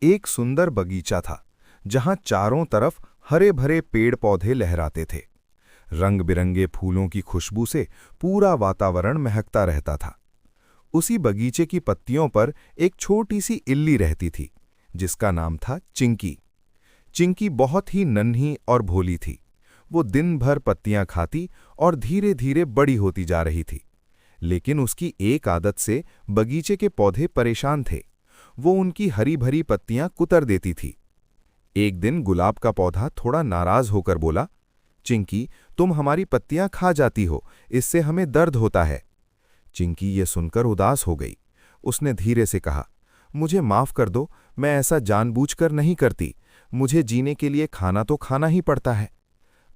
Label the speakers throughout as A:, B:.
A: एक सुंदर बगीचा था जहां चारों तरफ हरे भरे पेड़ पौधे लहराते थे। रंग बिरंगे फूलों की खुशबू से पूरा वातावरण महकता रहता था। उसी बगीचे की पत्तियों पर एक छोटी सी इल्ली रहती थी जिसका नाम था चिंकी। चिंकी बहुत ही नन्ही और भोली थी। वो दिन भर पत्तियां खाती और धीरे धीरे बड़ी होती जा रही थी। लेकिन उसकी एक आदत से बगीचे के पौधे परेशान थे। वो उनकी हरी भरी पत्तियां कुतर देती थी। एक दिन गुलाब का पौधा थोड़ा नाराज होकर बोला, चिंकी, तुम हमारी पत्तियां खा जाती हो, इससे हमें दर्द होता है। चिंकी ये सुनकर उदास हो गई। उसने धीरे से कहा, मुझे माफ कर दो, मैं ऐसा जानबूझकर नहीं करती। मुझे जीने के लिए खाना तो खाना ही पड़ता है।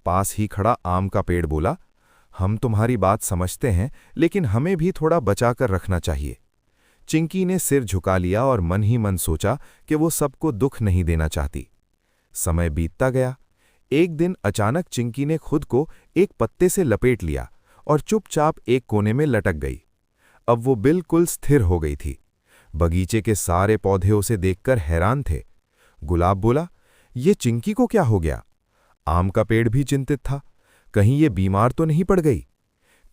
A: पास ही खड़ा आम का पेड़ बोला, हम तुम्हारी बात समझते हैं, लेकिन हमें भी थोड़ा बचाकर रखना चाहिए। चिंकी ने सिर झुका लिया और मन ही मन सोचा कि वो सबको दुख नहीं देना चाहती। समय बीतता गया। एक दिन अचानक चिंकी ने खुद को एक पत्ते से लपेट लिया और चुपचाप एक कोने में लटक गई। अब वो बिल्कुल स्थिर हो गई थी। बगीचे के सारे पौधे उसे देखकर हैरान थे। गुलाब बोला, ये चिंकी को क्या हो गया? आम का पेड़ भी चिंतित था, कहीं ये बीमार तो नहीं पड़ गई?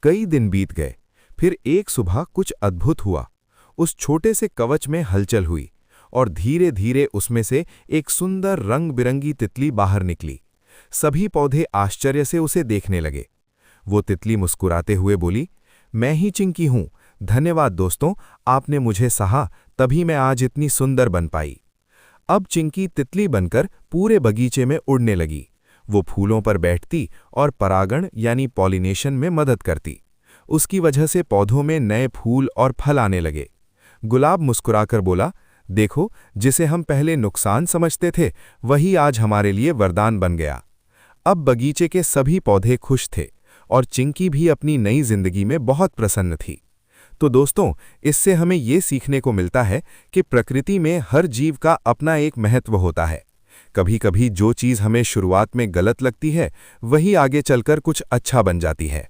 A: कई दिन बीत गए। फिर एक सुबह कुछ अद्भुत हुआ। उस छोटे से कवच में हलचल हुई और धीरे धीरे उसमें से एक सुंदर रंग बिरंगी तितली बाहर निकली। सभी पौधे आश्चर्य से उसे देखने लगे। वो तितली मुस्कुराते हुए बोली, मैं ही चिंकी हूं। धन्यवाद दोस्तों, आपने मुझे सहा, तभी मैं आज इतनी सुंदर बन पाई। अब चिंकी तितली बनकर पूरे बगीचे में उड़ने लगी। वो फूलों पर बैठती और परागण यानी पॉलिनेशन में मदद करती। उसकी वजह से पौधों में नए फूल और फल आने लगे। गुलाब मुस्कुराकर बोला, देखो, जिसे हम पहले नुकसान समझते थे वही आज हमारे लिए वरदान बन गया। अब बगीचे के सभी पौधे खुश थे और चिंकी भी अपनी नई जिंदगी में बहुत प्रसन्न थी। तो दोस्तों, इससे हमें ये सीखने को मिलता है कि प्रकृति में हर जीव का अपना एक महत्व होता है। कभी कभी जो चीज़ हमें शुरुआत में गलत लगती है वही आगे चलकर कुछ अच्छा बन जाती है।